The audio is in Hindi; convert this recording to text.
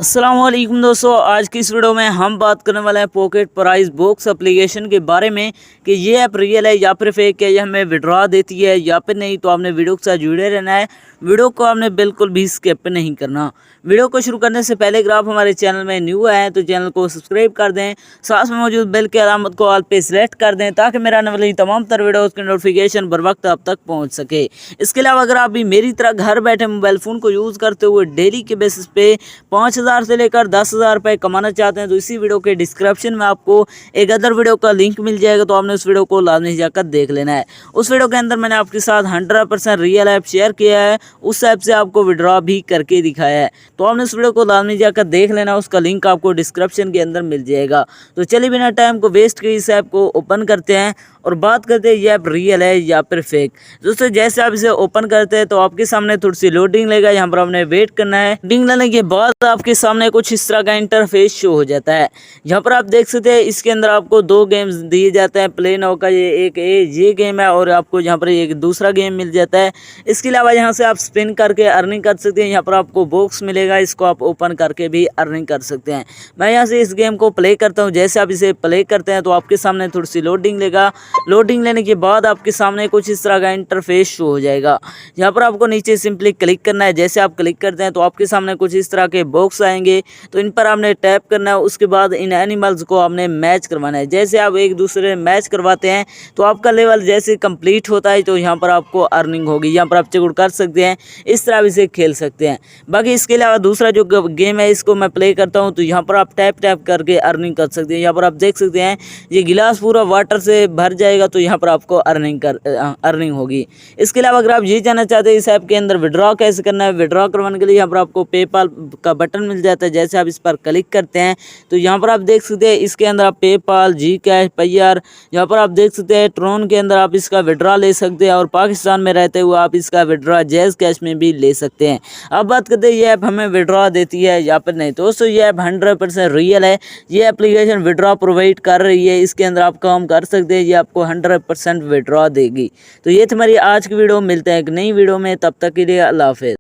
अस्सलाम वालेकुम दोस्तों, आज की इस वीडियो में हम बात करने वाले हैं पॉकेट प्राइस बॉक्स एप्लीकेशन के बारे में कि ये ऐप रियल है या फिर फेक है, ये हमें विड्रॉ देती है या फिर नहीं। तो आपने वीडियो के साथ जुड़े रहना है, वीडियो को आपने बिल्कुल भी स्किप नहीं करना। वीडियो को शुरू करने से पहले अगर आप हमारे चैनल में न्यू आए हैं तो चैनल को सब्सक्राइब कर दें, साथ में मौजूद बेल की अलामत को ऑल पे सिलेक्ट कर दें ताकि मेरा आने वाली तमाम तर वीडियोज़ की नोटिफिकेशन बर वक्त आप तक पहुँच सके। इसके अलावा अगर आप भी मेरी तरह घर बैठे मोबाइल फ़ोन को यूज़ करते हुए डेली के बेसिस पे 5,000 से लेकर 10,000 रुपये कमाना चाहते हैं तो इसी वीडियो के डिस्क्रिप्शन में आपको एक अदर वीडियो का लिंक मिल जाएगा, तो आपने उस वीडियो को लाजमी जाकर देख लेना है। उस वीडियो के अंदर मैंने आपके साथ 100% रियल ऐप शेयर किया है, उस ऐप से आपको विड्रॉ भी करके दिखाया है, तो आपने उस वीडियो को लाजमी जाकर देख लेना, उसका लिंक आपको डिस्क्रिप्शन के अंदर मिल जाएगा। तो चलिए बिना टाइम को वेस्ट किए इस ऐप को ओपन करते हैं और बात करते हैं ये ऐप रियल है या फिर फेक। दोस्तों जैसे आप इसे ओपन करते हैं तो आपके सामने थोड़ी सी लोडिंग लेगा, यहाँ पर आपने वेट करना है। लोडिंग लेने के बाद आपके सामने कुछ इस तरह का इंटरफेस शो हो जाता है। यहाँ पर आप देख सकते हैं इसके अंदर आपको दो गेम्स दिए जाते हैं, प्ले नाउ का ये गेम है और आपको यहाँ पर एक दूसरा गेम मिल जाता है। इसके अलावा यहाँ से आप स्पिन करके अर्निंग कर सकते हैं। यहाँ पर आपको बॉक्स मिलेगा, इसको आप ओपन करके भी अर्निंग कर सकते हैं। मैं यहाँ से इस गेम को प्ले करता हूँ। जैसे आप इसे प्ले करते हैं तो आपके सामने थोड़ी सी लोडिंग लेगा। लोडिंग लेने के बाद आपके सामने कुछ इस तरह का इंटरफेस शो हो जाएगा। यहाँ पर आपको नीचे सिंपली क्लिक करना है। जैसे आप क्लिक करते हैं तो आपके सामने कुछ इस तरह के बॉक्स आएंगे, तो इन पर आपने टैप करना है। उसके बाद इन एनिमल्स को आपने मैच करवाना है। जैसे आप एक दूसरे मैच करवाते हैं तो आपका लेवल जैसे कंप्लीट होता है तो यहाँ पर आपको अर्निंग होगी। यहाँ पर आप चेकआउट कर सकते हैं, इस तरह भी इसे खेल सकते हैं। बाकी इसके अलावा दूसरा जो गेम है इसको मैं प्ले करता हूँ तो यहाँ पर आप टैप करके अर्निंग कर सकते हैं। यहाँ पर आप देख सकते हैं ये गिलास पूरा वाटर से भर जाएगा, तो यहाँ पर आपको अर्निंग होगी। इसके अलावा अगर आप ये जानना चाहते हैं इस ऐप के अंदर विड्रॉ कैसे करना है, विड्रॉ करवाने के लिए यहाँ पर आपको पेपाल का बटन मिल जाता है। जैसे आप इस पर क्लिक करते हैं तो यहाँ पर आप देख सकते हैं इसके अंदर आप पेपाल, जी कैश, पेयर, यहाँ पर आप देख सकते हैं ट्रोन के अंदर आप इसका विड्रॉ ले सकते हैं और पाकिस्तान में रहते हुए आप इसका विड्रॉ जैज़ कैश में भी ले सकते हैं। अब बात करते हैं ये ऐप हमें विड्रॉ देती है या फिर नहीं। तो दोस्तों ये ऐप 100% रियल है। ये एप्लीकेशन विड्रॉ प्रोवाइड कर रही है, इसके अंदर आप काम कर सकते हैं, ये आपको 100% विड्रॉ देगी। तो ये तुम्हारी आज की वीडियो, मिलते हैं एक नई वीडियो में, तब तक के लिए अल्लाह हाफिज़।